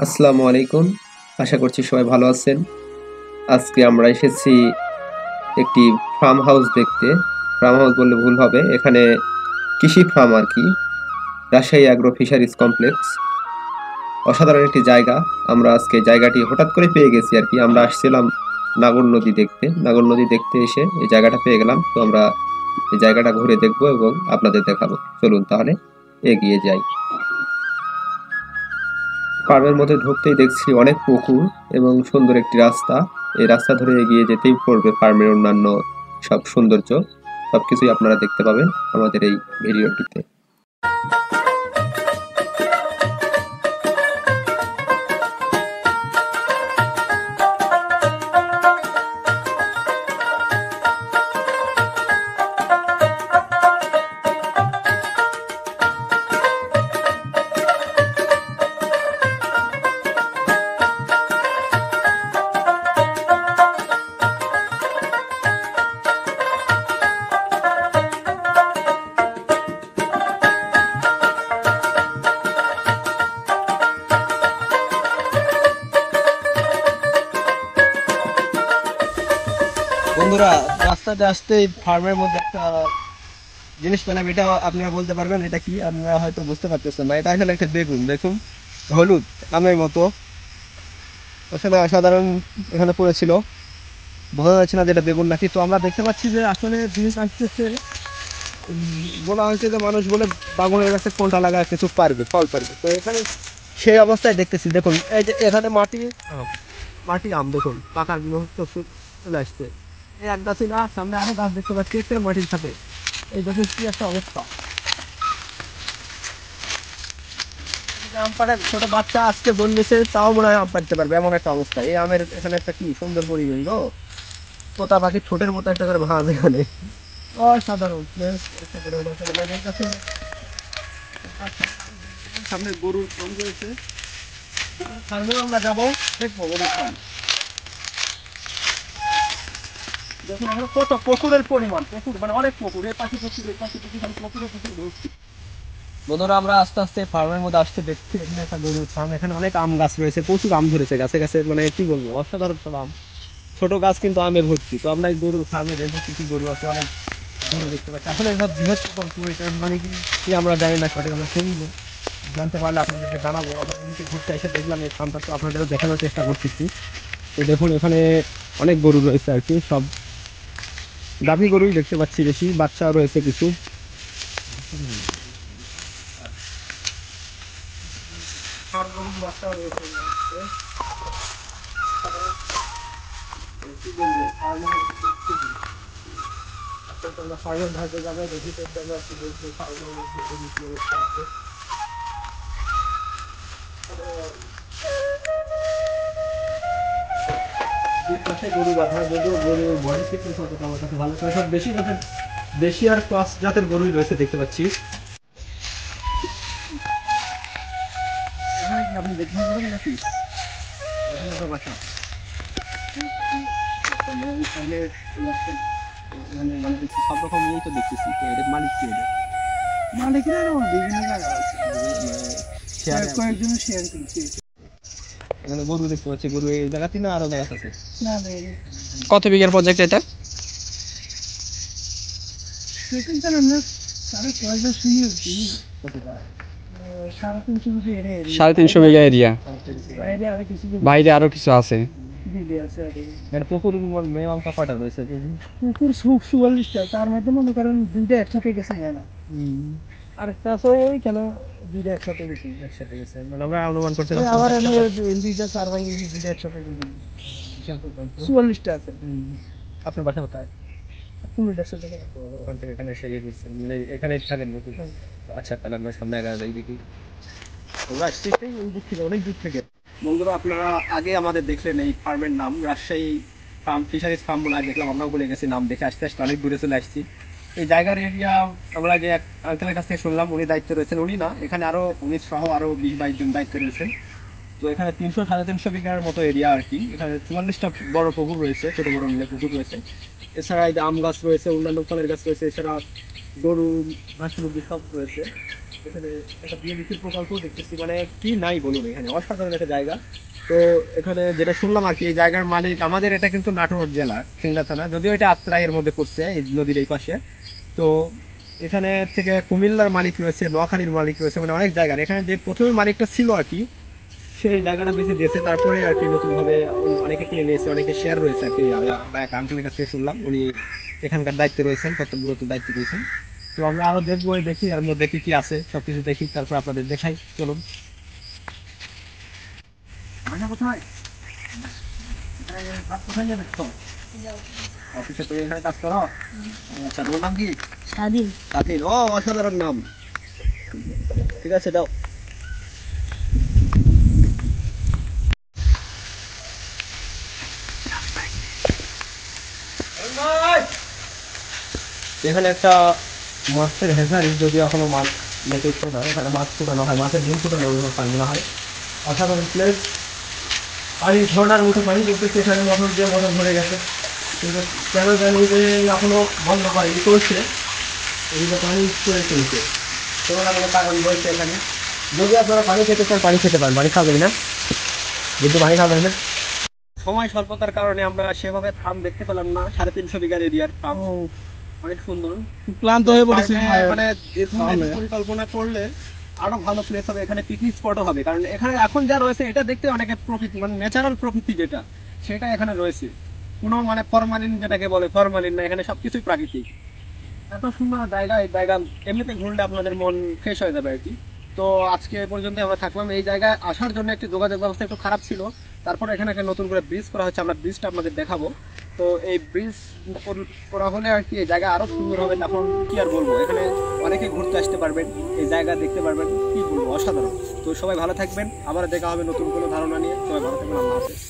আসসালামু আলাইকুম। আশা করছি সবাই ভালো আছেন। আজকে আমরা এসেছি একটি ফার্ম হাউস দেখতে। ফার্ম হাউস বললে ভুল হবে। এখানে কৃষি ফার্ম আরকি। Rajshahi agro fisheries complex. অসাধারণ একটি জায়গা। আমরা আজকে জায়গাটি হঠাৎ করে পেয়ে গেছি আরকি। আমরা আসছিলাম নাগর নদী দেখতে। নাগর নদী দেখতে এসে এই জায়গাটা পেয়ে গেলাম। তো আমরা এই জায়গাটা ঘুরে দেখব এবং আপনাদের দেখাবো। চলুন তাহলে এগিয়ে যাই। ফার্মের মধ্যে ঢুকতেই দেখছি অনেক পুকুর এবং সুন্দর একটি রাস্তা। এই রাস্তা ধরে এগিয়ে যেতেই পড়বে ফার্মের অন্যান্য সব সৌন্দর্য। সবকিছুই আপনারা দেখতে পাবেন আমাদের এই ভিডিওটিতে। বন্ধুরা, রাস্তাতে আসতেই ফার্মের মধ্যে একটা জিনিস পেলাম। এটা আপনারা বলতে পারবেন এটা কি? আপনারা হয়তো বুঝতে পারতেছেন না। এটা আসলে একটা বেগুন, দেখুন, হলুদ আমের মতো। আসলে অসাধারণ এখানে পড়েছিল, বোঝা যাচ্ছে না যেটা বেগুন নাকি। তো আমরা দেখতে পাচ্ছি যে আসলে জিনিস আসতেছে। বলা হয়েছে যে মানুষ বলে বাগানের কাছে কোনটা লাগা কিছু পারবে, ফল পারবে। তো এখানে সেই অবস্থায় দেখতেছি, দেখুন এই যে এখানে মাটি মাটি আম, দেখুন পাকার মুহূর্ত চলে আসছে। এই এক গাছই না, সামনে আরো গাছ দেখতে পাচ্ছি একটা মাটির সাথে। এই দেখুন কি একটা অবস্থা। আম পাড়ার ছোট বাচ্চা আজকে জন্মেছে, তাও মনে হয় আম পাড়তে পারবে, এমন একটা অবস্থা। এই আমের এখানে একটা কি সুন্দর পরিবেশ গো। তোতা পাখির ঠোঁটের মতো একটা করে ভাঁজ এখানে, অসাধারণ। সামনে গরুর ফার্ম রয়েছে, সামনেও আমরা যাবো, দেখবো গরুর ফার্ম। দেখুন এখানে কত প্রচুরের পরিমাণ, প্রচুর মানে অনেক প্রচুর। এই পাখি প্রচুর, এই পাখি প্রচুর, মানে প্রচুরের প্রচুর ভর্তি। বন্ধুরা, আমরা আস্তে আস্তে ফার্মের মধ্যে আসতে দেখছি এখানে একটা গরুর ফার্ম। এখানে অনেক আম গাছ রয়েছে, প্রচুর আম ধরেছে গাছে গাছে, মানে কি বলবো, অসাধারণ সব আম। ছোট গাছ কিন্তু আমের ভর্তি। তো আমরা এই গরুর ফার্মে দেখবো কি কি গরু আছে, অনেক গরু দেখতে পাচ্ছি। আসলে এসব বৃহৎ মানে কি কি আমরা জানি না সঠিক, আমরা শুনবো, জানতে পারলে আপনাদেরকে জানাবো। আমরা এমনিতে ঘুরতে এসে দেখলাম এই ফার্মটা, তো আপনাদেরও দেখানোর চেষ্টা করতেছি। তো দেখুন এখানে অনেক গরু রয়েছে আর কি, সব গাভী গরুই দেখতে পাচ্ছি বেশি, বাচ্চাও রয়েছে কিছু। ষাঁড় গরুর বাচ্চাও রয়েছে এর মধ্যে। কি বলবো, আজকে তো আমরা ফার্মের ধারে যাবে, দেখি তো আমরা কি বলছি ফার্মের মধ্যে গরু কি অবস্থা আছে। দুই পাশে গরু বাঁধা, যদিও গরুর বয়স কিছু সততা আমার কাছে ভালো করে, সব বেশি জাতের, দেশি আর ক্রস জাতের গরুই রয়েছে দেখতে পাচ্ছি। এখানে কি আপনি দেখতে পাবেন নাকি? এখানে তো বাসা। তাহলে মানে মানে সব রকম ইয়েই তো দেখতেছি। তো এর মালিক কি? এদের মালিকেরা বিভিন্ন জায়গা আছে, মানে শেয়ারে কয়েকজনের শেয়ার কিনছে। এখানে গরু দেখতে পাচ্ছি, গরু এই জায়গাতে না আরো জায়গা আছে? না না, কত বিঘার প্রজেক্ট এটা? সেখানকার আমরা 3.5 শুয়ে আছি। 350 এর এরিয়া, 350 বিঘা এরিয়া, বাইরে আরো কিছু বাইরে আরো কিছু আছে। দিদি আছে আর মানে পুকুর মিনিমাম কয়টা রয়েছে? পুকুর 44টা, তার মধ্যে মনে করেন দুইটা একসাথে গেছে না, আরেকটা আছে ওই কেন, দুইটা একসাথে গেছে। একসাথে গেছে, মানে আমরা অনুমান করছিলাম ওই আবার এনে দুইটা চার ভাই দুইটা একসাথে গেছে, 44টা আছে। আপনার বাসা কোথায়? তুমি একসাথে গেছে। ওখান থেকে এখানে এসে গিয়ে দিচ্ছেন, মানে এখানে থাকেন নাকি? আচ্ছা, তাহলে আমরা সামনে আগে যাই দেখি। আমরা আসছি ওই দিক থেকে, অনেক দূর থেকে। বন্ধুরা, আপনারা আগে আমাদের দেখলেন এই ফার্মের নাম রাজশাহী ফার্ম ফিশারিজ ফার্ম বলে দেখলাম, আমরাও বলে গেছি নাম দেখে। আস্তে আস্তে অনেক দূরে চলে আসছি। এই জায়গার এরিয়া আমরা যে এক আঙ্কেলের কাছ থেকে শুনলাম, উনি দায়িত্ব রয়েছেন, উনি না, এখানে আরো উনি সহ আরো 20-22 জন দায়িত্ব রয়েছেন। তো এখানে 300-350 বিঘার মতো এরিয়া আর কি। এখানে 44টা বড় পুকুর রয়েছে, ছোট বড় মিলে পুকুর রয়েছে। এছাড়া এই যে আম গাছ রয়েছে, অন্যান্য ফলের গাছ রয়েছে, এছাড়া গরু হাঁস মুরগি সব রয়েছে। এখানে একটা বিএমপির প্রকল্প দেখতেছি, মানে কি নাই বলুন, এখানে অসাধারণ একটা জায়গা। তো এখানে যেটা শুনলাম আর কি, এই জায়গার মালিক আমাদের, এটা কিন্তু নাটোর জেলা সিংড়া থানা, যদিও এটা আত্রাইয়ের মধ্যে পড়ছে এই নদীর এই পাশে। তো এখানে থেকে কুমিল্লার মালিক রয়েছে, নোয়াখালীর মালিক রয়েছে, মানে অনেক জায়গার। এখানে যে প্রথমে মালিকটা ছিল আর কি, সেই জায়গাটা বেশি দিয়েছে, তারপরে আর কি নতুন ভাবে অনেকে কিনে নিয়েছে, অনেকে শেয়ার রয়েছে আর কি। আমরা এক আঙ্কেলের কাছে শুনলাম, উনি এখানকার দায়িত্বে রয়েছেন, কর্তব্যরত দায়িত্বে রয়েছেন। তো আমরা আরো দেখবো, দেখি আর মধ্যে দেখি কি আছে, সবকিছু দেখি, তারপর আপনাদের দেখাই, চলুন। কোথায় কোথায় যাবে তো? অফিসে তো এখানে কাজ করো? আচ্ছা, তোমার নাম কি? স্বাধীন। স্বাধীন, ও অসাধারণ নাম। ঠিক আছে, দাও। এখানে একটা মাছের হেসারি, যদি এখনো মাছ মেটে উঠতে হয়, এখানে মাছ ফুটানো হয়, মাছের ডিম ফুটানো পানি হয়। অসাধারণ প্লেস, পানি ঝর্ণার মতো পানি করতেছে, এখানে মোটর দিয়ে মোটর ভরে গেছে, কিন্তু কেন জানি যে এখনো বন্ধ করেনি, চলছে, এদিকে পানি করে চলছে। তোমরা কোনো কারণ বলছে এখানে, যদি আপনারা পানি খেতে চান পানি খেতে পারেন, পানি খাবেন না, কিন্তু পানি খাবেন না। সময় স্বল্পতার কারণে আমরা সেভাবে ফার্ম দেখতে পেলাম না, 350 বিঘার এরিয়ার ফার্ম, অনেক সুন্দর। ক্লান্ত হয়ে পড়েছে। মানে এরকম একটা পরিকল্পনা করলে আরো ভালো প্লেস হবে, এখানে পিকনিক স্পটও হবে, কারণ এখানে এখন যা রয়েছে এটা দেখতে অনেকে প্রকৃতি, মানে ন্যাচারাল প্রকৃতি যেটা, সেটা এখানে রয়েছে। কোনো মানে ফরমালিন, যেটাকে বলে ফরমালিন না, এখানে সবকিছুই প্রাকৃতিক। এত সুন্দর জায়গা, এই জায়গা এমনিতে ঘুরলে আপনাদের মন ফ্রেশ হয়ে যাবে আর কি। তো আজকে এ পর্যন্ত আমরা থাকলাম। এই জায়গায় আসার জন্য একটি যোগাযোগ ব্যবস্থা একটু খারাপ ছিল, তারপর এখানে একটা নতুন করে ব্রিজ করা হচ্ছে, আমরা ব্রিজটা আপনাদের দেখাবো। তো এই ব্রিজ করা হলে আর কি এই জায়গা আরো সুন্দর হবে, তখন কি আর বলবো, এখানে অনেকে ঘুরতে আসতে পারবেন, এই জায়গা দেখতে পারবেন, কি বলবো, অসাধারণ। তো সবাই ভালো থাকবেন, আবার দেখা হবে নতুন কোনো ধারণা নিয়ে। সবাই ভালো থাকবেন, আল্লাহ হাফেজ।